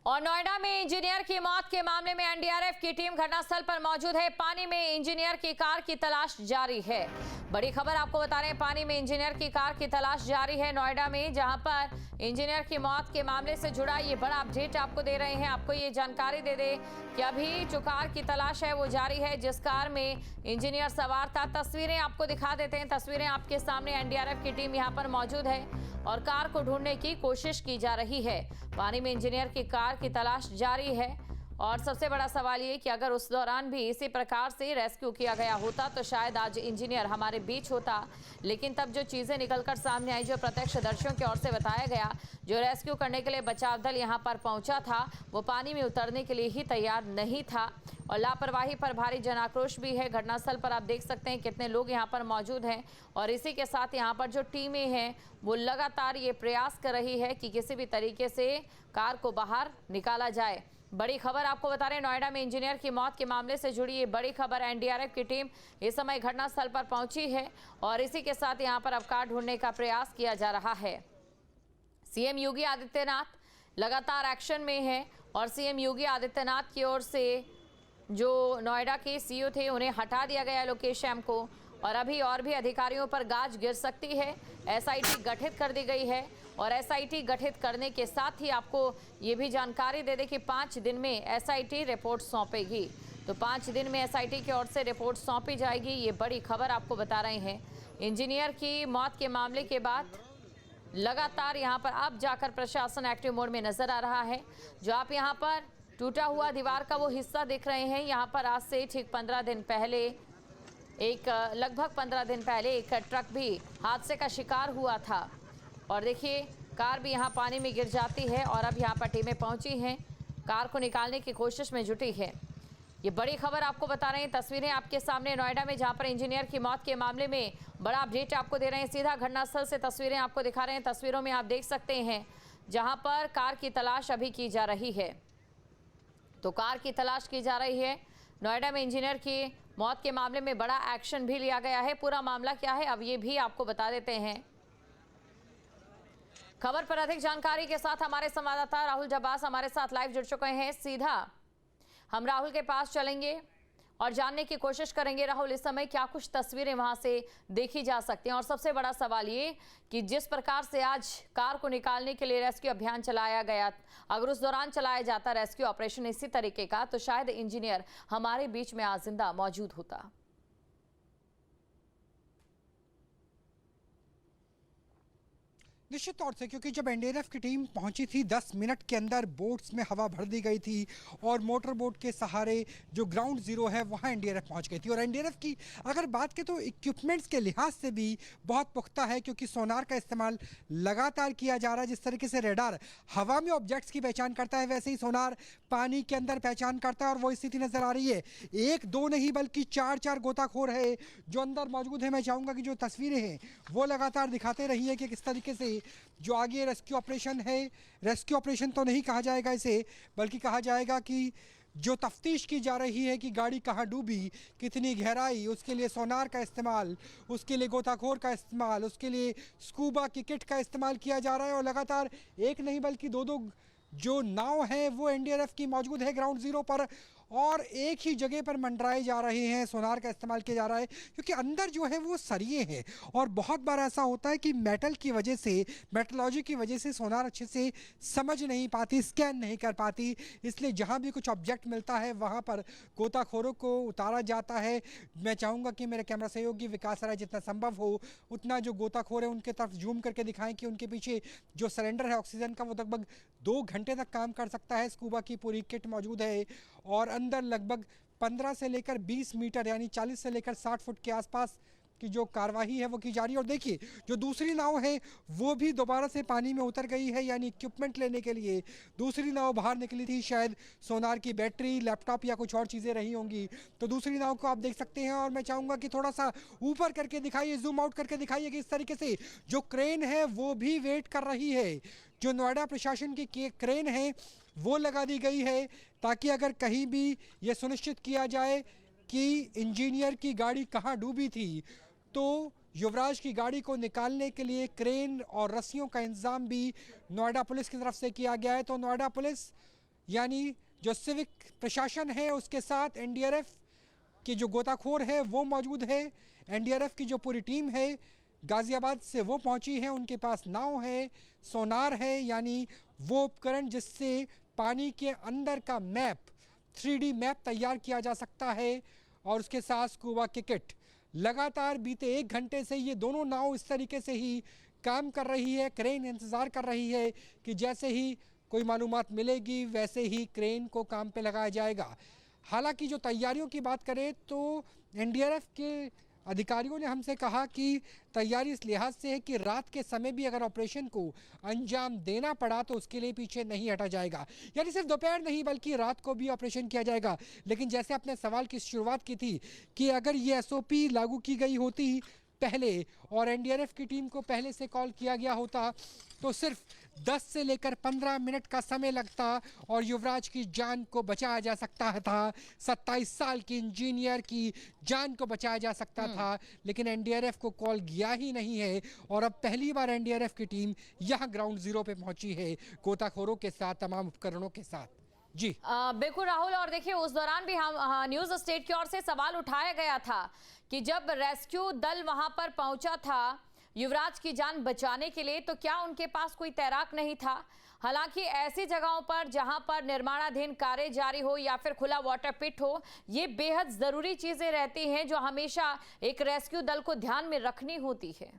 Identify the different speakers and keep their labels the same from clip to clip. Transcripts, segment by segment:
Speaker 1: और नोएडा में इंजीनियर की मौत के मामले में एनडीआरएफ की टीम घटनास्थल पर मौजूद है। पानी में इंजीनियर की कार की तलाश जारी है। बड़ी खबर आपको बता रहे हैं, पानी में इंजीनियर की कार की तलाश जारी है नोएडा में, जहां पर इंजीनियर की मौत के मामले से जुड़ा ये बड़ा अपडेट आपको दे रहे हैं। आपको ये जानकारी दे दे कि अभी जो कार की तलाश है वो जारी है, जिस कार में इंजीनियर सवार था। तस्वीरें आपको दिखा देते हैं, तस्वीरें आपके सामने। एनडीआरएफ की टीम यहाँ पर मौजूद है और कार को ढूंढने की कोशिश की जा रही है। पानी में इंजीनियर की कार की तलाश जारी है और सबसे बड़ा सवाल ये कि अगर उस दौरान भी इसी प्रकार से रेस्क्यू किया गया होता तो शायद आज इंजीनियर हमारे बीच होता। लेकिन तब जो चीजें निकलकर सामने आई, जो प्रत्यक्षदर्शियों की ओर से बताया गया, जो रेस्क्यू करने के लिए बचाव दल यहां पर पहुंचा था वो पानी में उतरने के लिए ही तैयार नहीं था और लापरवाही पर भारी जन आक्रोश भी है। घटनास्थल पर आप देख सकते हैं कितने लोग यहां पर मौजूद हैं और इसी के साथ यहां पर जो टीमें हैं वो लगातार ये प्रयास कर रही है कि किसी भी तरीके से कार को बाहर निकाला जाए। बड़ी खबर आपको बता रहे हैं, नोएडा में इंजीनियर की मौत के मामले से जुड़ी ये बड़ी खबर। एनडीआरएफ की टीम इस समय घटनास्थल पर पहुंची है और इसी के साथ यहां पर अब कार ढूंढने का प्रयास किया जा रहा है। सीएम योगी आदित्यनाथ लगातार एक्शन में है और सीएम योगी आदित्यनाथ की ओर से जो नोएडा के सीईओ थे उन्हें हटा दिया गया लोकेश श्याम को और अभी और भी अधिकारियों पर गाज गिर सकती है। एसआईटी गठित कर दी गई है और एसआईटी गठित करने के साथ ही आपको ये भी जानकारी दे दें कि 5 दिन में एसआईटी रिपोर्ट सौंपेगी। तो 5 दिन में एसआईटी की ओर से रिपोर्ट सौंपी जाएगी। ये बड़ी खबर आपको बता रहे हैं। इंजीनियर की मौत के मामले के बाद लगातार यहाँ पर अब जाकर प्रशासन एक्टिव मोड में नजर आ रहा है। जो आप यहाँ पर टूटा हुआ दीवार का वो हिस्सा देख रहे हैं, यहाँ पर आज से ठीक 15 दिन पहले लगभग 15 दिन पहले एक ट्रक भी हादसे का शिकार हुआ था और देखिए कार भी यहाँ पानी में गिर जाती है और अब यहाँ पर टीमें पहुंची हैं, कार को निकालने की कोशिश में जुटी है। ये बड़ी खबर आपको बता रहे हैं, तस्वीरें आपके सामने नोएडा में, जहाँ पर इंजीनियर की मौत के मामले में बड़ा अपडेट आपको दे रहे हैं। सीधा घटनास्थल से तस्वीरें आपको दिखा रहे हैं। तस्वीरों में आप देख सकते हैं जहाँ पर कार की तलाश अभी की जा रही है। तो कार की तलाश की जा रही है। नोएडा में इंजीनियर की मौत के मामले में बड़ा एक्शन भी लिया गया है। पूरा मामला क्या है अब ये भी आपको बता देते हैं। खबर पर अधिक जानकारी के साथ हमारे संवाददाता राहुल जब्बास हमारे साथ लाइव जुड़ चुके हैं। सीधा हम राहुल के पास चलेंगे और जानने की कोशिश करेंगे, राहुल इस समय क्या कुछ तस्वीरें वहां से देखी जा सकती हैं। और सबसे बड़ा सवाल ये कि जिस प्रकार से आज कार को निकालने के लिए रेस्क्यू अभियान चलाया गया, अगर उस दौरान चलाया जाता रेस्क्यू ऑपरेशन इसी तरीके का तो शायद इंजीनियर हमारे बीच में आज जिंदा मौजूद होता।
Speaker 2: निश्चित तौर से, क्योंकि जब एनडीआरएफ की टीम पहुंची थी 10 मिनट के अंदर बोट्स में हवा भर दी गई थी और मोटर बोट के सहारे जो ग्राउंड जीरो है वहां एनडीआरएफ पहुंच गई थी। और एनडीआरएफ की अगर बात करें तो इक्विपमेंट्स के लिहाज से भी बहुत पुख्ता है, क्योंकि सोनार का इस्तेमाल लगातार किया जा रहा है। जिस तरीके से रेडार हवा में ऑब्जेक्ट्स की पहचान करता है, वैसे ही सोनार पानी के अंदर पहचान करता है और वो स्थिति नजर आ रही है। 1-2 नहीं बल्कि 4-4 गोताखोर है जो अंदर मौजूद है। मैं चाहूंगा कि जो तस्वीरें हैं वो लगातार दिखाते रहिए कि किस तरीके से जो आगे रेस्क्यू ऑपरेशन है, रेस्क्यू ऑपरेशन तो नहीं कहा जाएगा इसे, बल्कि कहा जाएगा कि जो तफ्तीश की जा रही है कि गाड़ी कहाँ डूबी, कितनी गहराई, उसके लिए सोनार का इस्तेमाल, उसके लिए गोताखोर का इस्तेमाल, उसके लिए स्कूबा की किट का इस्तेमाल किया जा रहा है। और लगातार एक नहीं बल्कि 2-2 जो नाव है वो एनडीआरएफ की मौजूद है ग्राउंड जीरो पर और एक ही जगह पर मंडराए जा रहे हैं। सोनार का इस्तेमाल किया जा रहा है क्योंकि अंदर जो है वो सरिये हैं और बहुत बार ऐसा होता है कि मेटल की वजह से, मेटलॉजी की वजह से सोनार अच्छे से समझ नहीं पाती, स्कैन नहीं कर पाती। इसलिए जहां भी कुछ ऑब्जेक्ट मिलता है वहां पर गोताखोरों को उतारा जाता है। मैं चाहूँगा कि मेरे कैमरा सहयोगी विकास राय जितना संभव हो उतना जो गोताखोर है उनके तरफ जूम करके दिखाएं कि उनके पीछे जो सिलेंडर है ऑक्सीजन का वो लगभग 2 घंटे तक काम कर सकता है। स्कूबा की पूरी किट मौजूद है और अंदर लगभग 15 से लेकर 20 मीटर यानी 40 से लेकर 60 फुट के आसपास की जो कार्रवाई है वो की जा रही है। और देखिए जो दूसरी नाव है वो भी दोबारा से पानी में उतर गई है, यानी इक्विपमेंट लेने के लिए दूसरी नाव बाहर निकली थी। शायद सोनार की बैटरी, लैपटॉप या कुछ और चीज़ें रही होंगी। तो दूसरी नाव को आप देख सकते हैं और मैं चाहूँगा कि थोड़ा सा ऊपर करके दिखाइए, जूम आउट करके दिखाइए कि इस तरीके से जो क्रेन है वो भी वेट कर रही है। जो नोएडा प्रशासन की क्रेन है वो लगा दी गई है ताकि अगर कहीं भी ये सुनिश्चित किया जाए कि इंजीनियर की गाड़ी कहाँ डूबी थी तो युवराज की गाड़ी को निकालने के लिए क्रेन और रस्सियों का इंतजाम भी नोएडा पुलिस की तरफ से किया गया है। तो नोएडा पुलिस यानी जो सिविक प्रशासन है उसके साथ एनडीआरएफ के जो गोताखोर है वो मौजूद है। एनडीआरएफ की जो पूरी टीम है गाजियाबाद से वो पहुंची है, उनके पास नाव है, सोनार है, यानी वो उपकरण जिससे पानी के अंदर का मैप 3D मैप तैयार किया जा सकता है, और उसके साथ स्कूबा की किट। लगातार बीते 1 घंटे से ये दोनों नाव इस तरीके से ही काम कर रही है। क्रेन इंतज़ार कर रही है कि जैसे ही कोई मालूमात मिलेगी वैसे ही क्रेन को काम पे लगाया जाएगा। हालांकि जो तैयारियों की बात करें तो एनडीआरएफ के अधिकारियों ने हमसे कहा कि तैयारी इस लिहाज से है कि रात के समय भी अगर ऑपरेशन को अंजाम देना पड़ा तो उसके लिए पीछे नहीं हटा जाएगा। यानी सिर्फ दोपहर नहीं बल्कि रात को भी ऑपरेशन किया जाएगा। लेकिन जैसे आपने सवाल की शुरुआत की थी कि अगर ये एसओपी लागू की गई होती पहले और एनडीआरएफ की टीम को पहले से कॉल किया गया होता तो सिर्फ 10 से लेकर 15 मिनट का समय लगता और युवराज की जान को बचाया जा सकता था। 27 साल की इंजीनियर की जान को बचाया जा सकता था, लेकिन एनडीआरएफ को कॉल गया ही नहीं है। और अब पहली बार एनडीआरएफ की टीम यहाँ ग्राउंड जीरो पे पहुंची है गोताखोरों के साथ, तमाम उपकरणों के साथ। जी
Speaker 1: बिल्कुल राहुल, और देखिए उस दौरान भी हम न्यूज स्टेट की ओर से सवाल उठाया गया था कि जब रेस्क्यू दल वहां पर पहुंचा था युवराज की जान बचाने के लिए तो क्या उनके पास कोई तैराक नहीं था। हालांकि ऐसी जगहों पर जहां पर निर्माणाधीन कार्य जारी हो या फिर खुला वाटर पिट हो, ये बेहद जरूरी चीजें रहती हैं जो हमेशा एक रेस्क्यू दल को ध्यान में रखनी होती है।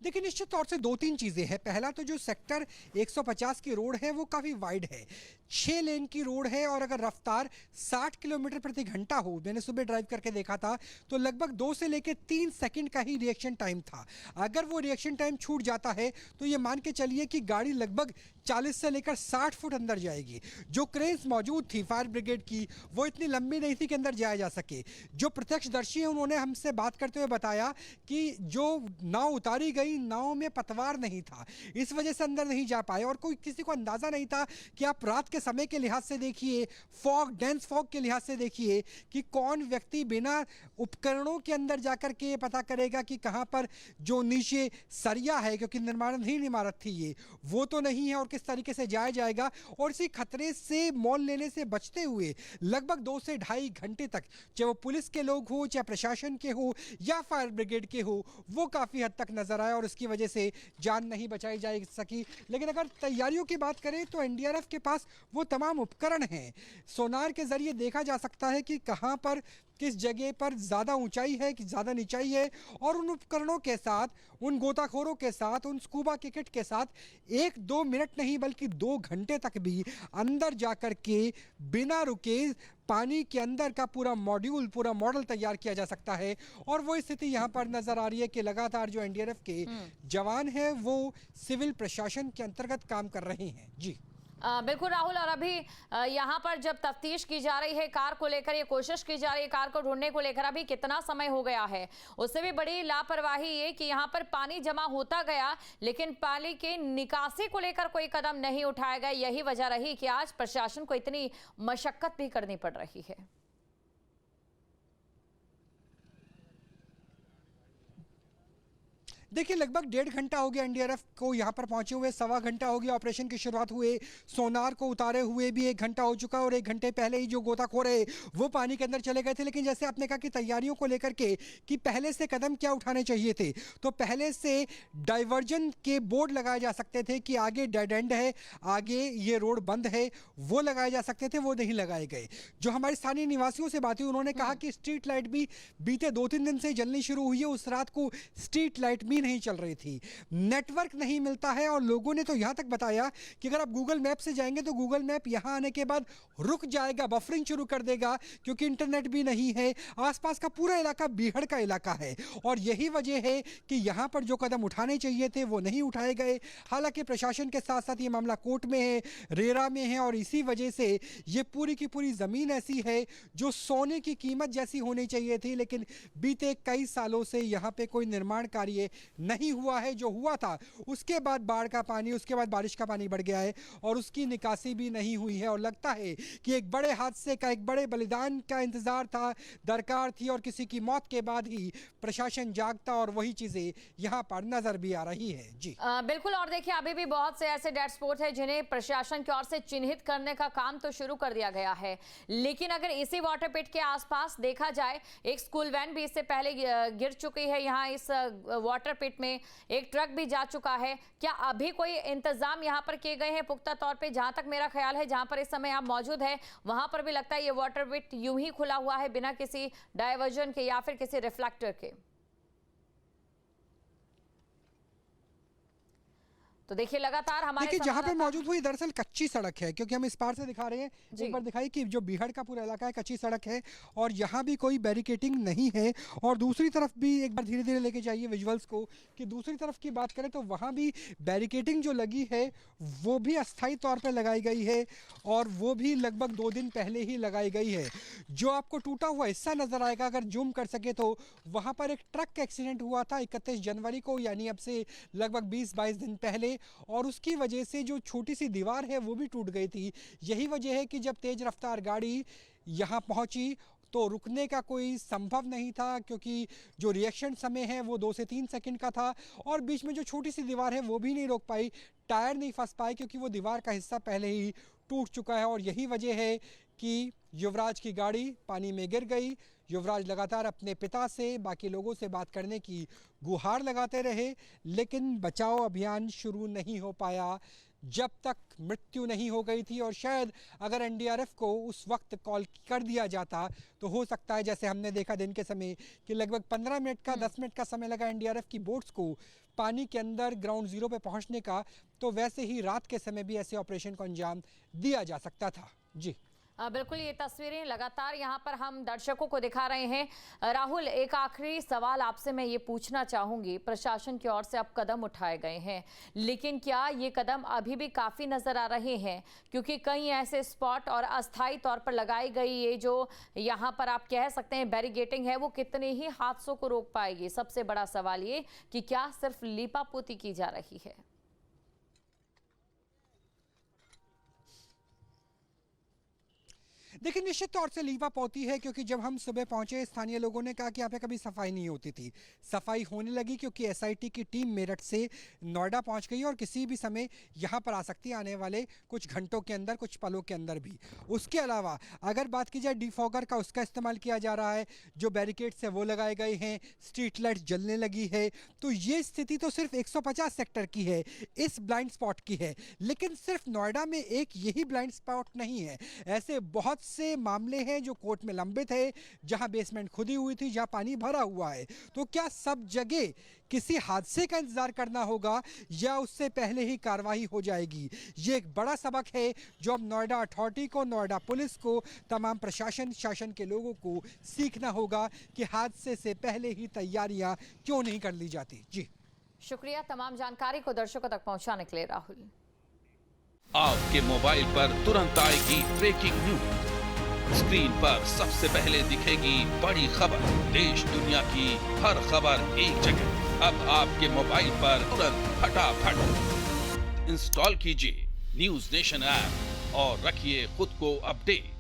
Speaker 2: देखिए निश्चित तौर से 2-3 चीज़ें हैं। पहला तो जो सेक्टर 150 की रोड है वो काफ़ी वाइड है, 6 लेन की रोड है, और अगर रफ्तार 60 किलोमीटर प्रति घंटा हो, मैंने सुबह ड्राइव करके देखा था तो लगभग 2 से लेकर 3 सेकंड का ही रिएक्शन टाइम था। अगर वो रिएक्शन टाइम छूट जाता है तो ये मान के चलिए कि गाड़ी लगभग 40 से लेकर 60 फुट अंदर जाएगी। जो क्रेन्स मौजूद थी फायर ब्रिगेड की वो इतनी लंबी नहीं थी कि अंदर जाया जा सके। जो प्रत्यक्षदर्शी हैं उन्होंने हमसे बात करते हुए बताया कि जो नाव उतारी गई नाव में पतवार नहीं था, इस वजह से अंदर नहीं जा पाए। और कोई किसी को अंदाजा नहीं था कि आप रात के समय के लिहाज से देखिए, फॉग, डेंस फॉग के लिहाज से देखिए कि कौन व्यक्ति बिना उपकरणों के अंदर जाकर के पता करेगा कि कहां पर जो नीचे सरिया है, क्योंकि निर्माणाधीन इमारत थी ये, वो तो नहीं है, और किस तरीके से जाया जाएगा। और इसी खतरे से मोल लेने से बचते हुए लगभग 2 से ढाई घंटे तक, चाहे वो पुलिस के लोग हो, चाहे प्रशासन के हो या फायर ब्रिगेड के हो, वो काफी हद तक नजर आए और इसकी वजह से जान नहीं बचाई जा सकी। लेकिन अगर तैयारियों की बात करें तो एनडीआरएफ के पास वो तमाम उपकरण हैं। सोनार के जरिए देखा जा सकता है कि कहां पर किस जगह पर ज़्यादा ऊंचाई है कि ज़्यादा निचाई है, और उन उपकरणों के साथ, उन गोताखोरों के साथ, उन स्कूबा की किट के साथ 1-2 मिनट नहीं बल्कि 2 घंटे तक भी अंदर जाकर के बिना रुके पानी के अंदर का पूरा मॉड्यूल, पूरा मॉडल तैयार किया जा सकता है। और वो स्थिति यहाँ पर नजर आ रही है कि लगातार जो एनडीआरएफ के जवान हैं वो सिविल प्रशासन के अंतर्गत काम कर रहे हैं। जी
Speaker 1: बिल्कुल राहुल, और अभी यहाँ पर जब तफ्तीश की जा रही है कार को लेकर, ये कोशिश की जा रही है कार को ढूंढने को लेकर, अभी कितना समय हो गया है, उससे भी बड़ी लापरवाही ये कि यहाँ पर पानी जमा होता गया लेकिन पानी के निकासी को लेकर कोई कदम नहीं उठाया गया। यही वजह रही कि आज प्रशासन को इतनी मशक्कत भी करनी पड़ रही है।
Speaker 2: देखिए लगभग 1.5 घंटा हो गया एनडीआरएफ को यहाँ पर पहुंचे हुए, 1.25 घंटा हो गया ऑपरेशन की शुरुआत हुए, सोनार को उतारे हुए भी 1 घंटा हो चुका, और 1 घंटे पहले ही जो गोताखोर है वो पानी के अंदर चले गए थे। लेकिन जैसे आपने कहा कि तैयारियों को लेकर के कि पहले से कदम क्या उठाने चाहिए थे, तो पहले से डाइवर्जन के बोर्ड लगाए जा सकते थे कि आगे डेड एंड है, आगे ये रोड बंद है, वो लगाए जा सकते थे, वो नहीं लगाए गए। जो हमारे स्थानीय निवासियों से बात हुई उन्होंने कहा कि स्ट्रीट लाइट भी बीते 2-3 दिन से जलनी शुरू हुई है, उस रात को स्ट्रीट लाइट भी नहीं चल रही थी, नेटवर्क नहीं मिलता है। और लोगों ने तो यहां तक बताया कि अगर आप गूगल मैप से जाएंगे तो गूगल मैप यहां आने के बाद रुक जाएगा, बफरिंग शुरू कर देगा, क्योंकि इंटरनेट भी नहीं है। आसपास का पूरा इलाका बीहड़ का इलाका है, और यही वजह है कि यहां पर जो कदम उठाने चाहिए थे वो नहीं उठाए गए। हालांकि प्रशासन के साथ साथ ये मामला कोर्ट में है, रेरा में है, और इसी वजह से ये पूरी की पूरी जमीन ऐसी है जो सोने की कीमत जैसी होनी चाहिए थी, लेकिन बीते कई सालों से यहाँ पे कोई निर्माण कार्य नहीं हुआ है। जो हुआ था उसके बाद बाढ़ का पानी, उसके बाद बारिश का पानी बढ़ गया है और उसकी निकासी भी नहीं हुई है। और लगता है कि एक बड़े हादसे का, एक बड़े बलिदान का इंतजार था, दरकार थी और किसी की मौत के बाद ही प्रशासन जागता और वही चीजें यहाँ पर नजर भी आ रही है। जी
Speaker 1: बिल्कुल। और देखिए, अभी भी बहुत से ऐसे डेड स्पॉट है जिन्हें प्रशासन की ओर से चिन्हित करने का काम तो शुरू कर दिया गया है, लेकिन अगर इसी वाटर पिट के आसपास देखा जाए, एक स्कूल वैन भी इससे पहले गिर चुकी है। यहाँ इस वाटर पिट में एक ट्रक भी जा चुका है। क्या अभी कोई इंतजाम यहाँ पर किए गए हैं पुख्ता तौर पे? जहां तक मेरा ख्याल है, जहां पर इस समय आप मौजूद है, वहां पर भी लगता है ये वाटर पिट यूं ही खुला हुआ है, बिना किसी डायवर्जन के या फिर किसी रिफ्लेक्टर के। तो देखिए, लगातार हमारे
Speaker 2: देखिए जहाँ पे मौजूद हुई दरअसल कच्ची सड़क है, क्योंकि हम इस पार से दिखा रहे हैं, एक बार दिखाई कि जो बीहड़ का पूरा इलाका है कच्ची सड़क है और यहाँ भी कोई बैरिकेटिंग नहीं है। और दूसरी तरफ भी एक बार धीरे धीरे लेके जाइए विजुअल्स को, कि दूसरी तरफ की बात करें तो वहाँ भी बैरिकेटिंग जो लगी है वो भी अस्थायी तौर पर लगाई गई है और वो भी लगभग 2 दिन पहले ही लगाई गई है। जो आपको टूटा हुआ हिस्सा नजर आएगा, अगर जूम कर सके तो, वहाँ पर एक ट्रक एक्सीडेंट हुआ था 31 जनवरी को, यानी अब से लगभग 20-22 दिन पहले, और उसकी वजह से जो छोटी सी दीवार है वो भी टूट गई थी। यही वजह है कि जब तेज रफ्तार गाड़ी यहाँ पहुंची तो रुकने का कोई संभव नहीं था, क्योंकि जो रिएक्शन समय है वो 2 से 3 सेकंड का था और बीच में जो छोटी सी दीवार है वो भी नहीं रोक पाई, टायर नहीं फंस पाए क्योंकि वो दीवार का हिस्सा पहले ही टूट चुका है। और यही वजह है कि युवराज की गाड़ी पानी में गिर गई। युवराज लगातार अपने पिता से, बाकी लोगों से बात करने की गुहार लगाते रहे, लेकिन बचाव अभियान शुरू नहीं हो पाया जब तक मृत्यु नहीं हो गई थी। और शायद अगर एनडीआरएफ को उस वक्त कॉल कर दिया जाता तो हो सकता है, जैसे हमने देखा दिन के समय कि लगभग 15 मिनट का 10 मिनट का समय लगा एनडीआरएफ की बोट्स को पानी के अंदर ग्राउंड जीरो पे पहुंचने का, तो वैसे ही रात के समय भी ऐसे ऑपरेशन को अंजाम दिया जा सकता था। जी
Speaker 1: बिल्कुल, ये तस्वीरें लगातार यहाँ पर हम दर्शकों को दिखा रहे हैं। राहुल, एक आखिरी सवाल आपसे मैं ये पूछना चाहूंगी, प्रशासन की ओर से अब कदम उठाए गए हैं, लेकिन क्या ये कदम अभी भी काफ़ी नज़र आ रहे हैं? क्योंकि कई ऐसे स्पॉट और अस्थायी तौर पर लगाई गई ये जो यहाँ पर आप कह सकते हैं बैरिकेटिंग है, वो कितने ही हादसों को रोक पाएगी? सबसे बड़ा सवाल ये कि क्या सिर्फ लीपापोती की जा रही है?
Speaker 2: देखिए निश्चित तौर से लीपापोती है, क्योंकि जब हम सुबह पहुंचे स्थानीय लोगों ने कहा कि यहाँ पे कभी सफाई नहीं होती थी। सफाई होने लगी क्योंकि एसआईटी की टीम मेरठ से नोएडा पहुंच गई और किसी भी समय यहाँ पर आ सकती है, आने वाले कुछ घंटों के अंदर, कुछ पलों के अंदर भी। उसके अलावा अगर बात की जाए डिफॉगर का, उसका इस्तेमाल किया जा रहा है, जो बैरिकेड्स है वो लगाए गए हैं, स्ट्रीट लाइट्स जलने लगी है। तो ये स्थिति तो सिर्फ 150 सेक्टर की है, इस ब्लाइंड स्पॉट की है, लेकिन सिर्फ नोएडा में एक यही ब्लाइंड स्पॉट नहीं है। ऐसे बहुत से मामले हैं जो कोर्ट में लंबित है, जहां बेसमेंट खुदी हुई थी, जहां पानी भरा हुआ है। तो क्या सब जगह किसी हादसे का इंतजार करना होगा या उससे पहले ही कार्रवाई हो जाएगी? ये एक बड़ा सबक है जो अब नोएडा अथॉरिटी को, नोएडा पुलिस को, तमाम प्रशासन शासन के लोगों को सीखना होगा कि हादसे से पहले ही तैयारियां क्यों नहीं कर ली जाती। जी
Speaker 1: शुक्रिया तमाम जानकारी को दर्शकों तक पहुंचाने के लिए राहुल।
Speaker 3: आपके मोबाइल पर तुरंत आएगी ब्रेकिंग न्यूज, स्क्रीन पर सबसे पहले दिखेगी बड़ी खबर, देश दुनिया की हर खबर एक जगह। अब आपके मोबाइल पर तुरंत फटाफट इंस्टॉल कीजिए न्यूज नेशन ऐप और रखिए खुद को अपडेट।